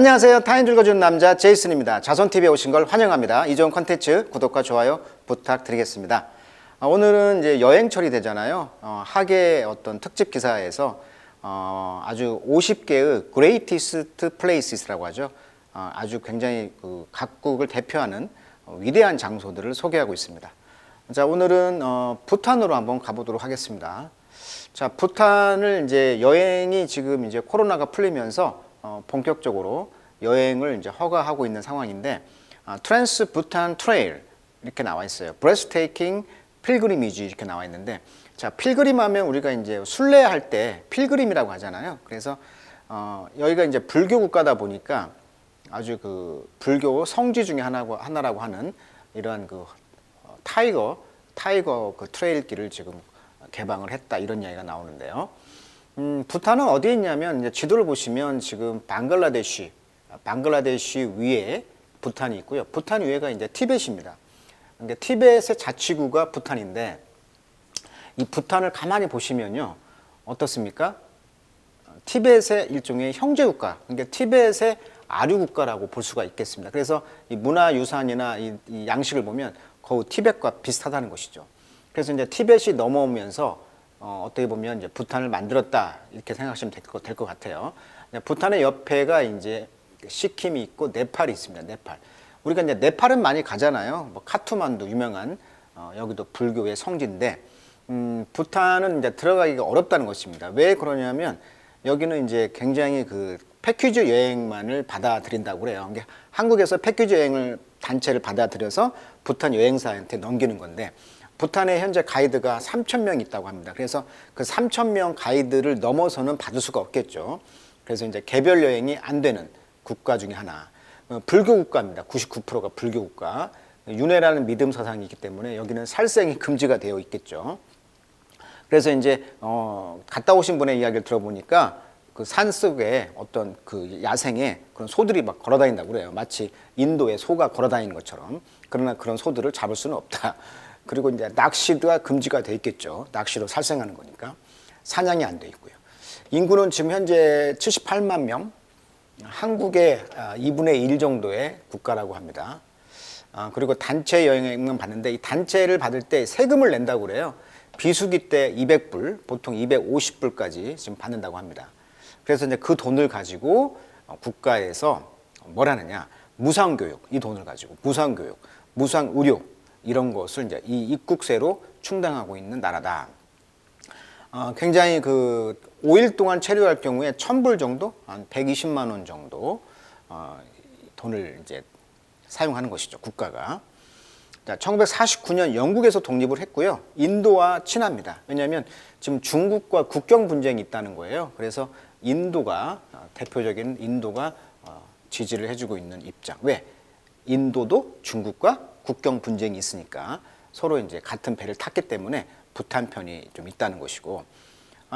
안녕하세요. 타인 읽어주는 남자 제이슨입니다. 자손TV에 오신 걸 환영합니다. 이 좋은 컨텐츠 구독과 좋아요 부탁드리겠습니다. 오늘은 이제 여행철이 되잖아요. 하계 어떤 특집 기사에서 아주 50개의 Greatest Places라고 하죠. 아주 굉장히 각국을 대표하는 위대한 장소들을 소개하고 있습니다. 자, 오늘은 부탄으로 한번 가보도록 하겠습니다. 자, 부탄을 이제 여행이 지금 이제 코로나가 풀리면서 본격적으로 여행을 이제 허가하고 있는 상황인데, 트랜스 부탄 트레일 이렇게 나와 있어요. Breathtaking Pilgrimage 이렇게 나와 있는데, 자, 필그림하면 우리가 이제 순례할 때 필그림이라고 하잖아요. 그래서 여기가 이제 불교 국가다 보니까 아주 그 불교 성지 중에 하나라고 하는 이러한 그 타이거 그 트레일 길을 지금 개방을 했다, 이런 이야기가 나오는데요. 부탄은 어디에 있냐면, 이제 지도를 보시면 지금 방글라데시 위에 부탄이 있고요. 부탄 위에가 이제 티벳입니다. 그러니까 티벳의 자치구가 부탄인데, 이 부탄을 가만히 보시면요, 어떻습니까? 티벳의 일종의 형제국가, 그러니까 티벳의 아류국가라고 볼 수가 있겠습니다. 그래서 이 문화유산이나 이 양식을 보면 거의 티벳과 비슷하다는 것이죠. 그래서 이제 티벳이 넘어오면서 어떻게 보면 이제 부탄을 만들었다, 이렇게 생각하시면 될 것 같아요. 부탄의 옆에가 이제 시킴이 있고 네팔이 있습니다. 네팔. 우리가 이제 네팔은 많이 가잖아요. 뭐 카투만두 유명한 여기도 불교의 성지인데, 부탄은 이제 들어가기가 어렵다는 것입니다. 왜 그러냐면 여기는 이제 굉장히 그 패키지 여행만을 받아들인다고 그래요. 그러니까 한국에서 패키지 여행을 단체를 받아들여서 부탄 여행사한테 넘기는 건데, 부탄에 현재 가이드가 3,000명 있다고 합니다. 그래서 그 3,000명 가이드를 넘어서는 받을 수가 없겠죠. 그래서 이제 개별 여행이 안 되는 국가 중에 하나. 불교 국가입니다. 99%가 불교 국가. 윤회라는 믿음 사상이 있기 때문에 여기는 살생이 금지가 되어 있겠죠. 그래서 이제 갔다 오신 분의 이야기를 들어보니까 그 산속에 어떤 그 야생에 그런 소들이 막 걸어다닌다고 그래요. 마치 인도에 소가 걸어다니는 것처럼. 그러나 그런 소들을 잡을 수는 없다. 그리고 이제 낚시가 금지가 돼 있겠죠. 낚시로 살생하는 거니까. 사냥이 안 돼 있고요. 인구는 지금 현재 78만 명, 한국의 2분의 1 정도의 국가라고 합니다. 그리고 단체 여행은 받는데, 이 단체를 받을 때 세금을 낸다고 그래요. 비수기 때 200불, 보통 250불까지 지금 받는다고 합니다. 그래서 이제 그 돈을 가지고 국가에서 뭘 하느냐, 무상교육, 이 돈을 가지고 무상교육, 무상의료, 이런 것을 이제 이 입국세로 충당하고 있는 나라다. 굉장히 그 5일 동안 체류할 경우에 1,000불 정도, 한 120만 원 정도 돈을 이제 사용하는 것이죠, 국가가. 자, 1949년 영국에서 독립을 했고요. 인도와 친합니다. 왜냐하면 지금 중국과 국경 분쟁이 있다는 거예요. 그래서 인도가 대표적인 인도가 지지를 해주고 있는 입장. 왜? 인도도 중국과 국경 분쟁이 있으니까 서로 이제 같은 배를 탔기 때문에 부탄 편이 좀 있다는 것이고,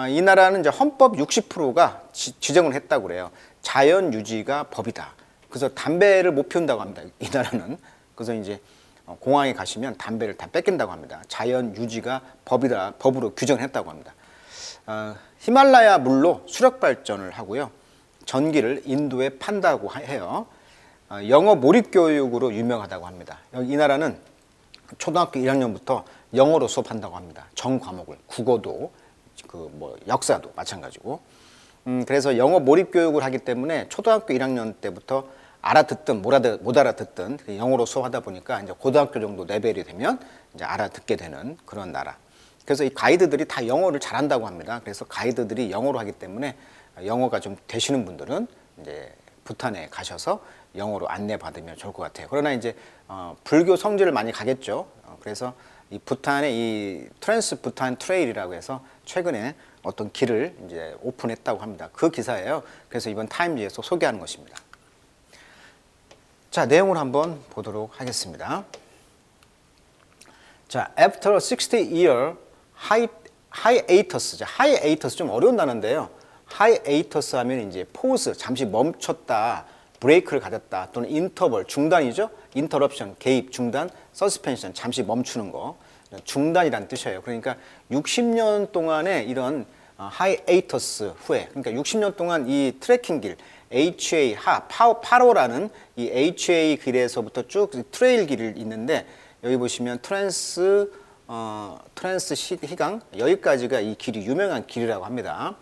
이 나라는 이제 헌법 60%가 지정을 했다고 그래요. 자연 유지가 법이다. 그래서 담배를 못 피운다고 합니다, 이 나라는. 그래서 이제 공항에 가시면 담배를 다 뺏긴다고 합니다. 자연 유지가 법이다, 법으로 규정했다고 합니다. 히말라야 물로 수력 발전을 하고요. 전기를 인도에 판다고 해요. 영어 몰입 교육으로 유명하다고 합니다. 이 나라는 초등학교 1학년부터 영어로 수업한다고 합니다. 전 과목을, 국어도 그 뭐 역사도 마찬가지고. 그래서 영어 몰입 교육을 하기 때문에 초등학교 1학년 때부터 알아듣든 못 알아듣든 영어로 수업하다 보니까 이제 고등학교 정도 레벨이 되면 이제 알아듣게 되는 그런 나라. 그래서 이 가이드들이 다 영어를 잘한다고 합니다. 그래서 가이드들이 영어로 하기 때문에 영어가 좀 되시는 분들은 이제 부탄에 가셔서 영어로 안내받으면 좋을 것 같아요. 그러나 이제 불교 성지를 많이 가겠죠. 그래서 이 부탄의 이 트랜스 부탄 트레일이라고 해서 최근에 어떤 길을 이제 오픈했다고 합니다. 그 기사예요. 그래서 이번 타임지에서 소개하는 것입니다. 자, 내용을 한번 보도록 하겠습니다. 자, after 60-year hiatus. hiatus 좀 어려운 단어인데요. hiatus 하면 이제 pause, 잠시 멈췄다, 브레이크를 가졌다, 또는 인터벌, 중단이죠. 인터럽션, 개입, 중단, 서스펜션, 잠시 멈추는 거, 중단이란 뜻이에요. 그러니까 60년 동안의 이런 하이에이터스 후에, 그러니까 60년 동안 이 트레킹 길, HA 파로라는 이 HA 길에서부터 쭉 트레일 길이 있는데 여기 보시면 트랜스 희강 여기까지가 이 길이 유명한 길이라고 합니다.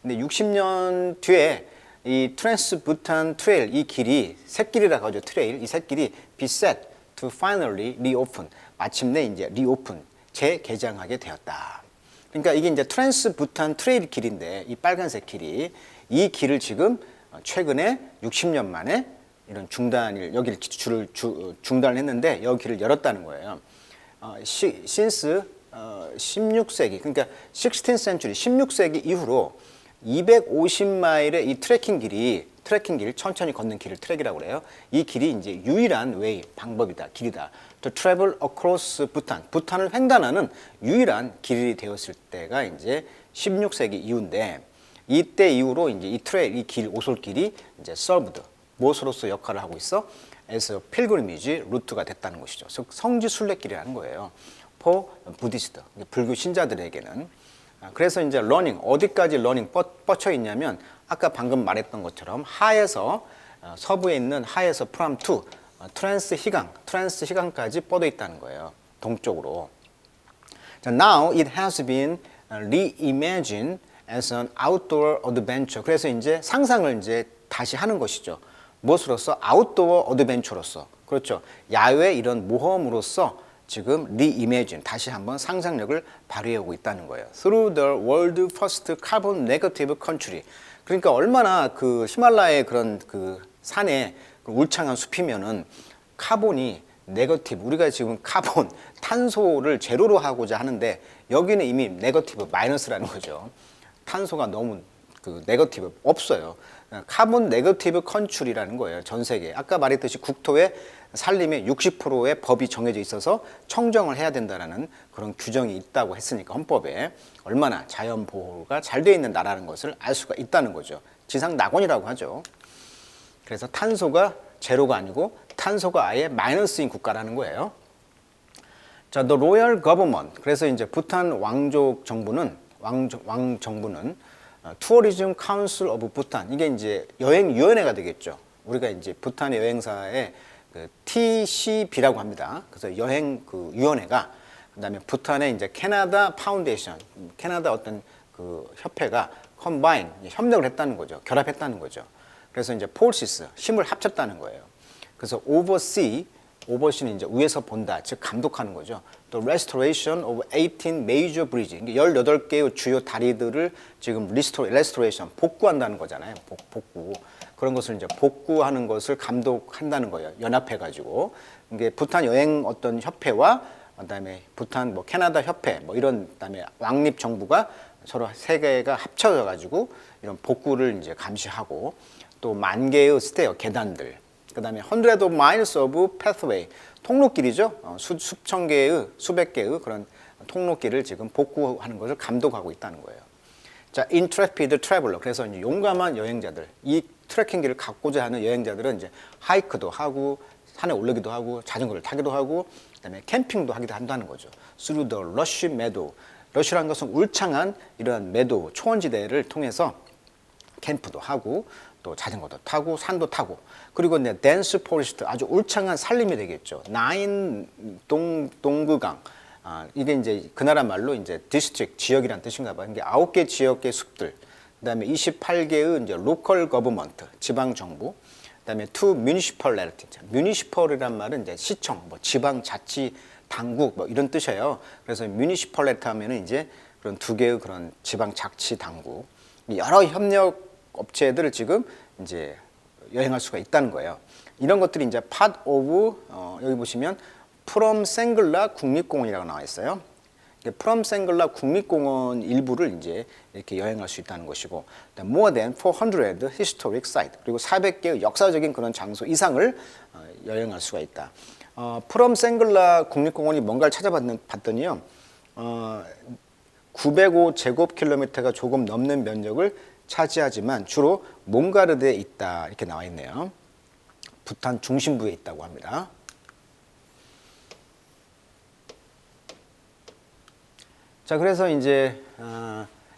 근데 60년 뒤에 이 트랜스 부탄 트레일 이 길이 샛길이라고 하죠. 트레일 이 샛길이 be set to finally reopen 마침내 이제 리오픈 재개장하게 되었다. 그러니까 이게 이제 트랜스 부탄 트레일 길인데 이 빨간색 길이 이 길을 지금 최근에 60년 만에 이런 여기를 중단을 했는데 여기를 열었다는 거예요. since 16세기 그러니까 16th century 16세기 이후로 250마일의 이 트레킹 길 천천히 걷는 길을 트랙이라고 그래요. 이 길이 이제 유일한 방법이다 길이다. To travel across Bhutan 부탄을 횡단하는 유일한 길이 되었을 때가 이제 16세기 이후인데 이때 이후로 이제 이 길 오솔길이 이제 served 무엇으로서 역할을 하고 있어? as a pilgrimage 루트가 됐다는 것이죠. 즉 성지 순례길이라는 거예요. for Buddhist 불교 신자들에게는. 그래서 이제 러닝 어디까지 러닝 뻗쳐 있냐면 아까 방금 말했던 것처럼 하에서 서부에 있는 하에서 프람 투 트랜스 희강까지 뻗어 있다는 거예요. 동쪽으로. 자, now it has been reimagined as an outdoor adventure. 그래서 이제 상상을 이제 다시 하는 것이죠. 무엇으로서? 아웃도어 어드벤처로서. 그렇죠. 야외 이런 모험으로서 지금 reimagine 다시 한번 상상력을 발휘하고 있다는 거예요. Through the world first carbon negative country. 그러니까 얼마나 그 히말라야의 그런 그 산에 울창한 숲이면은 카본이 네거티브 우리가 지금 카본 탄소를 제로로 하고자 하는데 여기는 이미 네거티브 마이너스라는 거죠. 탄소가 너무 그 네거티브 없어요. 카본 네거티브 컨츄리라는 거예요. 전 세계. 아까 말했듯이 국토의 산림의 60%의 법이 정해져 있어서 청정을 해야 된다는 그런 규정이 있다고 했으니까 헌법에 얼마나 자연 보호가 잘 되어 있는 나라는 것을 알 수가 있다는 거죠. 지상 낙원이라고 하죠. 그래서 탄소가 제로가 아니고 탄소가 아예 마이너스인 국가라는 거예요. 자, the royal government. 그래서 이제 부탄 왕족 정부는 투어리즘 카운슬 오브 부탄 이게 이제 여행 위원회가 되겠죠. 우리가 이제 부탄의 여행사의 그 TCB라고 합니다. 그래서 여행 그 위원회가 그다음에 부탄의 이제 캐나다 파운데이션, 캐나다 어떤 그 협회가 컴바인 협력을 했다는 거죠. 결합했다는 거죠. 그래서 이제 폴시스 힘을 합쳤다는 거예요. 그래서 오버시는 이제 위에서 본다, 즉 감독하는 거죠. 또 restoration of 18 major bridge, 18개의 주요 다리들을 지금 restoration 복구한다는 거잖아요. 복구. 그런 것을 이제 복구하는 것을 감독한다는 거예요. 연합해가지고 이게 부탄 여행 어떤 협회와 그다음에 부탄 뭐 캐나다 협회 뭐 이런 그다음에 왕립 정부가 서로 세 개가 합쳐져가지고 이런 복구를 이제 감시하고 또 10,000개의 스테어 계단들. 그다음에 hundred of miles of pathway 통로길이죠. 수백 개의 그런 통로길을 지금 복구하는 것을 감독하고 있다는 거예요. 자, intrepid traveler. 그래서 이제 용감한 여행자들, 이 트레킹길을 갖고자 하는 여행자들은 이제 하이크도 하고 산에 오르기도 하고 자전거를 타기도 하고 그다음에 캠핑도 하기도 한다는 거죠. Through the lush meadow. 러쉬라는 것은 울창한 이러한 메도 초원지대를 통해서 캠프도 하고 또 자전거도 타고 산도 타고 그리고 이제 댄스 포레스트 아주 울창한 산림이 되겠죠. 나인 동그강 이게 이제 그 나라 말로 이제 디스트릭 지역이란 뜻인가 봐요. 이게 9개 지역의 숲들. 그다음에 28개의 이제 로컬 거버먼트 지방 정부. 그다음에 투 뮤니시펄리티. 뮤니시펄이란 말은 이제 시청, 뭐 지방 자치 당국 뭐 이런 뜻이에요. 그래서 뮤니시펄리티 하면은 이제 그런 두 개의 그런 지방 자치 당국. 여러 협력 업체들을 지금 이제 여행할 수가 있다는 거예요. 이런 것들이 이제 part of 여기 보시면 프롬 생글라 국립공원이라고 나와 있어요. 프롬 생글라 국립공원 일부를 이제 이렇게 여행할 수 있다는 것이고, more than 400 historic site 그리고 400개의 역사적인 그런 장소 이상을 여행할 수가 있다. 프롬 생글라 국립공원이 뭔가를 찾아봤더니요, 905제곱킬로미터가 조금 넘는 면적을 차지하지만 주로 몽가르드에 있다 이렇게 나와 있네요. 부탄 중심부에 있다고 합니다. 자, 그래서 이제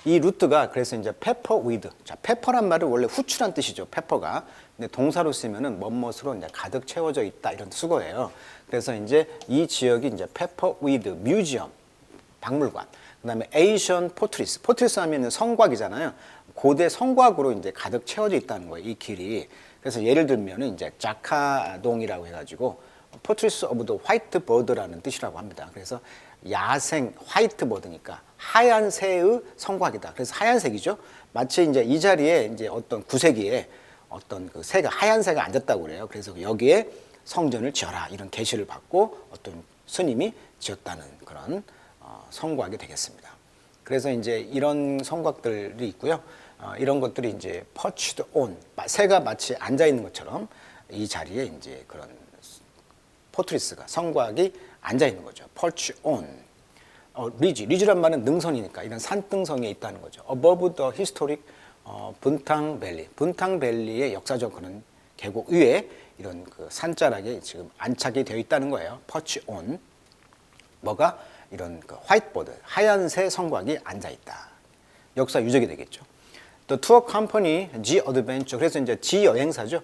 이 루트가 그래서 이제 페퍼 위드. 자, 페퍼란 말은 원래 후추란 뜻이죠. 페퍼가. 근데 동사로 쓰면은 뭐뭇으로 이제 가득 채워져 있다 이런 수거예요. 그래서 이제 이 지역이 이제 페퍼 위드 뮤지엄, 박물관. 그다음에 에이션 포트리스. 포트리스 하면은 성곽이잖아요. 고대 성곽으로 이제 가득 채워져 있다는 거예요. 이 길이. 그래서 예를 들면은 이제 자카동이라고 해가지고 포트리스 오브 더 화이트 버드라는 뜻이라고 합니다. 그래서 야생 화이트 버드니까 하얀 새의 성곽이다. 그래서 하얀색이죠. 마치 이제 이 자리에 이제 어떤 구세기에 어떤 그 새가 하얀 새가 앉았다고 그래요. 그래서 여기에 성전을 지어라 이런 계시를 받고 어떤 스님이 지었다는 그런 성곽이 되겠습니다. 그래서 이제 이런 성곽들이 있고요. 이런 것들이 이제 perched on 새가 마치 앉아 있는 것처럼 이 자리에 이제 그런 포트리스가 성곽이 앉아 있는 거죠. perch on 리지란 말은 능선이니까 이런 산등성에 있다는 거죠. above the historic 분탕밸리 분탕밸리의 역사적 그런 계곡 위에 이런 그 산자락에 지금 안착이 되어 있다는 거예요. perch on 뭐가 이런 그 화이트보드 하얀새 성곽이 앉아 있다. 역사 유적이 되겠죠. 또 투어 컴퍼니 G 어드벤처 그래서 이제 G 여행사죠.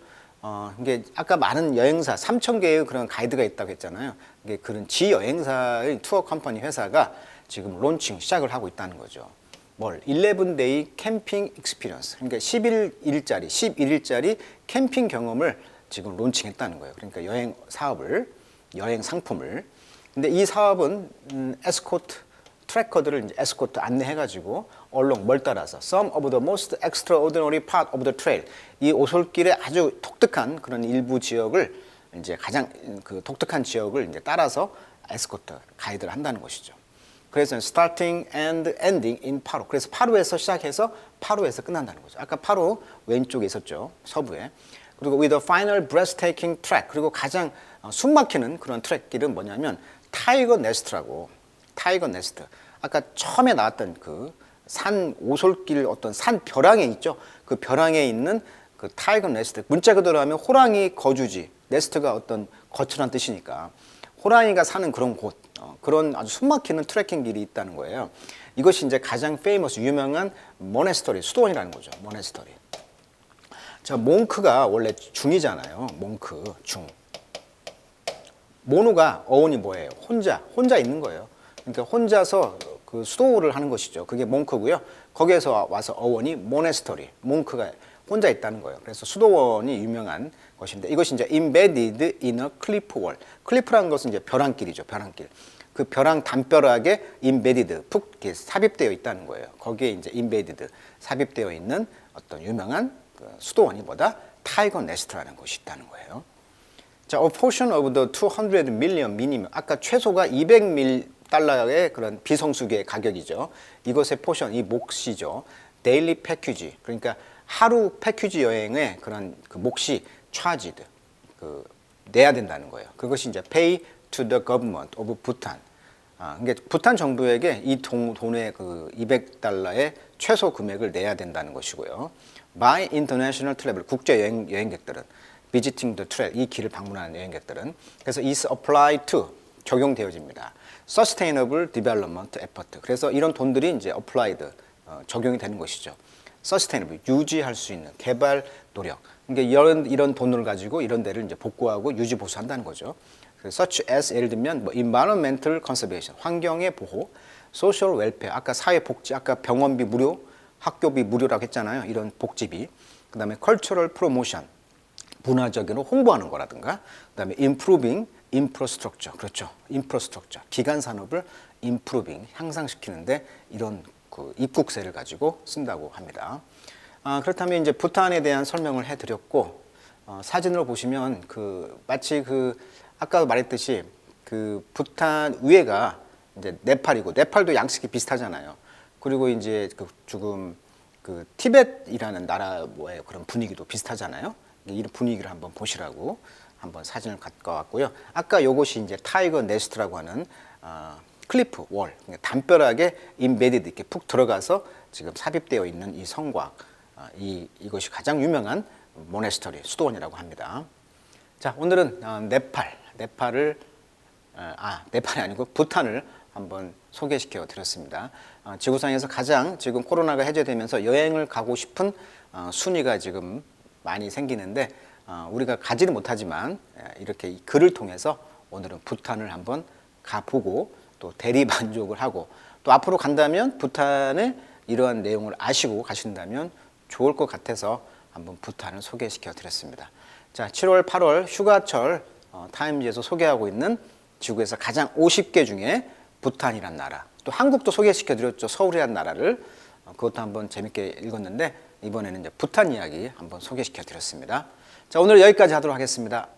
이게 아까 많은 여행사 3,000개의 그런 가이드가 있다고 했잖아요. 이게 그런 G 여행사의 투어 컴퍼니 회사가 지금 론칭 시작을 하고 있다는 거죠. 뭘? 11데이 캠핑 익스피리언스. 그러니까 11일짜리 캠핑 경험을 지금 론칭했다는 거예요. 그러니까 여행 사업을, 여행 상품을. 근데 이 사업은 에스코트 트래커들을 이제 에스코트 안내해가지고 얼렁 멀 따라서 some of the most extraordinary part of the trail 이 오솔길의 아주 독특한 그런 일부 지역을 이제 가장 그 독특한 지역을 이제 따라서 에스코트 가이드를 한다는 것이죠. 그래서 starting and ending in 파로. 그래서 파로에서 시작해서 파로에서 끝난다는 거죠. 아까 파로 왼쪽에 있었죠. 서부에. 그리고 with a final breathtaking track. 그리고 가장 숨막히는 그런 트랙길은 뭐냐면 타이거 네스트라고. 타이거 네스트. 아까 처음에 나왔던 그 산 오솔길 어떤 산 벼랑에 있죠. 그 벼랑에 있는 그 타이거 네스트. 문자 그대로 하면 호랑이 거주지. 네스트가 어떤 거처란 뜻이니까 호랑이가 사는 그런 곳. 그런 아주 숨막히는 트레킹 길이 있다는 거예요. 이것이 이제 가장 페이머스 유명한 모네스터리 수도원이라는 거죠. 모네스터리. 자, 몽크가 원래 중이잖아요. 몽크 중. 모누가 어원이 뭐예요? 혼자 있는 거예요. 그러니까 혼자서 그 수도를 하는 것이죠. 그게 몽크고요. 거기에서 와서 어원이 모네스터리, 몽크가 혼자 있다는 거예요. 그래서 수도원이 유명한 것인데 이것이 이제 embedded in a cliff wall. 클리프라는 것은 이제 벼랑길이죠. 벼랑길. 그 벼랑 담벼락에 embedded 푹 이렇게 삽입되어 있다는 거예요. 거기에 이제 embedded 삽입되어 있는 어떤 유명한 그 수도원이 뭐다? 타이거 네스트라는 곳이 있다는 거예요. 자, a portion of the 200 million minimum. 아까 최소가 200달러의 그런 비성수기의 가격이죠. 이것의 포션, 이 몫이죠. 데일리 패키지. 그러니까 하루 패키지 여행의 그런 그 몫이 charged. 그 내야 된다는 거예요. 그것이 이제 pay to the government of Bhutan. 그러니까 부탄 정부에게 이 돈의 그 200달러의 최소 금액을 내야 된다는 것이고요. by international travel. 국제 여행객들은 visiting the trail, 이 길을 방문하는 여행객들은. 그래서 is applied to, 적용되어집니다. sustainable development effort. 그래서 이런 돈들이 이제 applied, 적용이 되는 것이죠. sustainable, 유지할 수 있는 개발 노력. 그러니까 이런 돈을 가지고 이런 데를 이제 복구하고 유지 보수한다는 거죠. such as 예를 들면 뭐 environmental conservation, 환경의 보호, social welfare, 아까 사회 복지, 아까 병원비 무료, 학교비 무료라고 했잖아요. 이런 복지비. 그다음에 cultural promotion, 문화적으로 홍보하는 거라든가, 그다음에 improving infrastructure, 그렇죠. infrastructure, 기간 산업을 improving, 향상시키는데 이런 그 입국세를 가지고 쓴다고 합니다. 그렇다면 이제 부탄에 대한 설명을 해드렸고, 사진으로 보시면 그 마치 그 아까 말했듯이 그 부탄 위에가 이제 네팔이고, 네팔도 양식이 비슷하잖아요. 그리고 이제 그 지금 그 티벳이라는 나라의 그런 분위기도 비슷하잖아요. 이런 분위기를 한번 보시라고 한번 사진을 갖고 왔고요. 아까 요것이 이제 타이거 네스트라고 하는 클리프 월, 그러니까 담벼락에 인베디드 이렇게 푹 들어가서 지금 삽입되어 있는 이 성곽, 이것이 가장 유명한 모네스터리 수도원이라고 합니다. 자, 오늘은 네팔이 아니고 부탄을 한번 소개시켜 드렸습니다. 지구상에서 가장 지금 코로나가 해제되면서 여행을 가고 싶은 순위가 지금 많이 생기는데 우리가 가지는 못하지만 이렇게 이 글을 통해서 오늘은 부탄을 한번 가보고 또 대리 만족을 하고 또 앞으로 간다면 부탄의 이러한 내용을 아시고 가신다면 좋을 것 같아서 한번 부탄을 소개시켜 드렸습니다. 자, 7월, 8월 휴가철 타임지에서 소개하고 있는 지구에서 가장 50개 중에 부탄이란 나라, 또 한국도 소개시켜 드렸죠. 서울이란 나라를. 그것도 한번 재밌게 읽었는데 이번에는 이제 부탄 이야기 한번 소개시켜 드렸습니다. 자, 오늘 여기까지 하도록 하겠습니다.